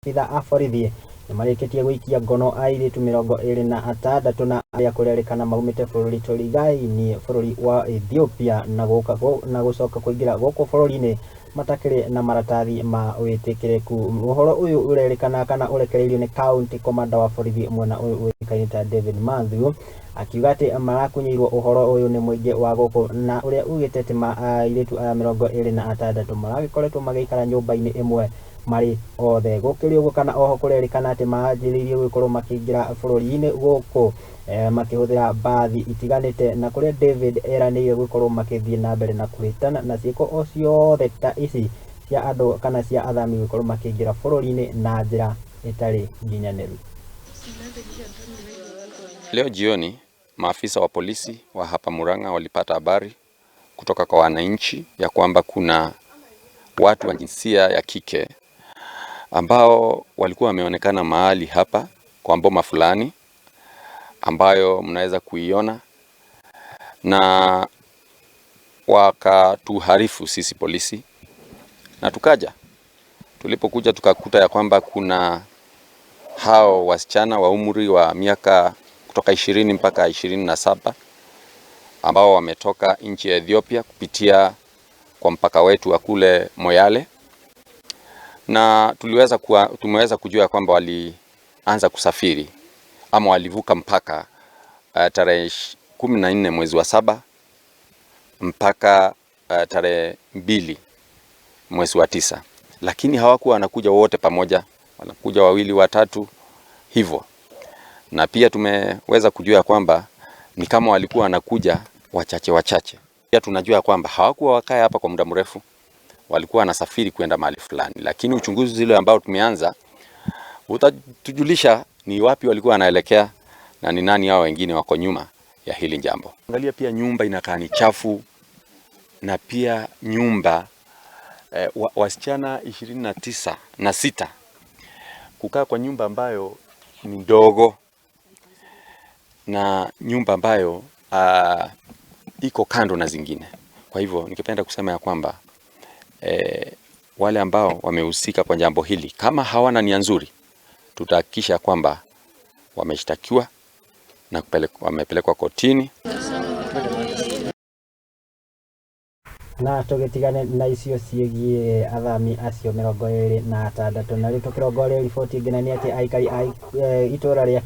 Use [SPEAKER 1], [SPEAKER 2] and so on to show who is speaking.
[SPEAKER 1] Maabitha a borithi nĩmarĩkĩtie gũikia ngono airĩtu 26 na arĩa kũrerĩkana maumĩte bũrũri tũrigainie bũrũri wa Ethiopia na gũcoka kũingĩra gũkũ bũrũri-inĩ matakĩrĩ na maratathi ma wĩtĩkĩrĩku. Ũhoro ũyũ ũrerĩkana kana ũrekereirio nĩ county commander wa borithi mwena ũyũ ũĩkaine ta David Mathew, akiuga atĩ marakunyĩirwo ũhoro ũyũ nĩ mũingĩ wa gũkũ, na ũrĩa ugĩte atĩ airĩtu aya 26 maragĩkoretwo magĩikara nyũmba-inĩ ĩmwe marĩ othe. Gũkĩrĩ ũguo kana oho kũrerĩkana atĩ manjĩrĩirie gũkorwo makĩingĩra bũrũri-inĩ gũkũ makĩhũthĩra mbathi itiganĩte, na kũrĩa David eranĩire gũkorwo makĩthiĩ na mbere na kũhĩtana na ciĩko o ciothe ta ici cia andũ kana cia athami gũkorwo makĩingĩra bũrũri-inĩ na njĩra ĩtarĩ nginyanĩru.
[SPEAKER 2] Leo jioni maafisa wa polisi wa hapa Murang'a walipata habari kutoka kwa wananchi ya kwamba kuna watu wa jinsia ya kike ambao walikuwa wameonekana mahali hapa kwa mboma fulani ambayo mnaweza kuiona, na wakatuharifu sisi polisi, na tulipokuja tukakuta ya kwamba kuna hao wasichana wa umri wa miaka kutoka 20 mpaka 27 ambao wametoka nchi ya Ethiopia kupitia kwa mpaka wetu wa kule Moyale, na tumeweza kujua kwamba walianza kusafiri ama walivuka mpaka tarehe 14 mwezi wa 7 mpaka tarehe 2 mwezi wa 9, lakini hawakuwa wanakuja wote pamoja, wanakuja wawili watatu hivyo. Na pia tumeweza kujua kwamba ni kama walikuwa wanakuja wachache. Pia tunajua kwamba hawakuwa wakae hapa kwa muda mrefu, walikuwa wanasafiri kwenda mahali fulani, lakini uchunguzi zile ambao tumeanza utatujulisha ni wapi walikuwa wanaelekea na ni nani hao wengine wako nyuma ya hili jambo. Angalia pia nyumba inakaa ni chafu, na pia nyumba wasichana 26 kukaa kwa nyumba ambayo ni ndogo na nyumba ambayo iko kando na zingine. Kwa hivyo nikipenda kusema ya kwamba wale ambao wamehusika kwa jambo hili, kama hawana nia nzuri, tutahakikisha kwamba wameshtakiwa na wamepelekwa kotini.
[SPEAKER 1] Na tũgĩtigane na icio ciĩgiĩ athami acio 26 na rĩu tũkĩrongoria riboti ngĩna nĩ atĩ aikari a itũra rĩa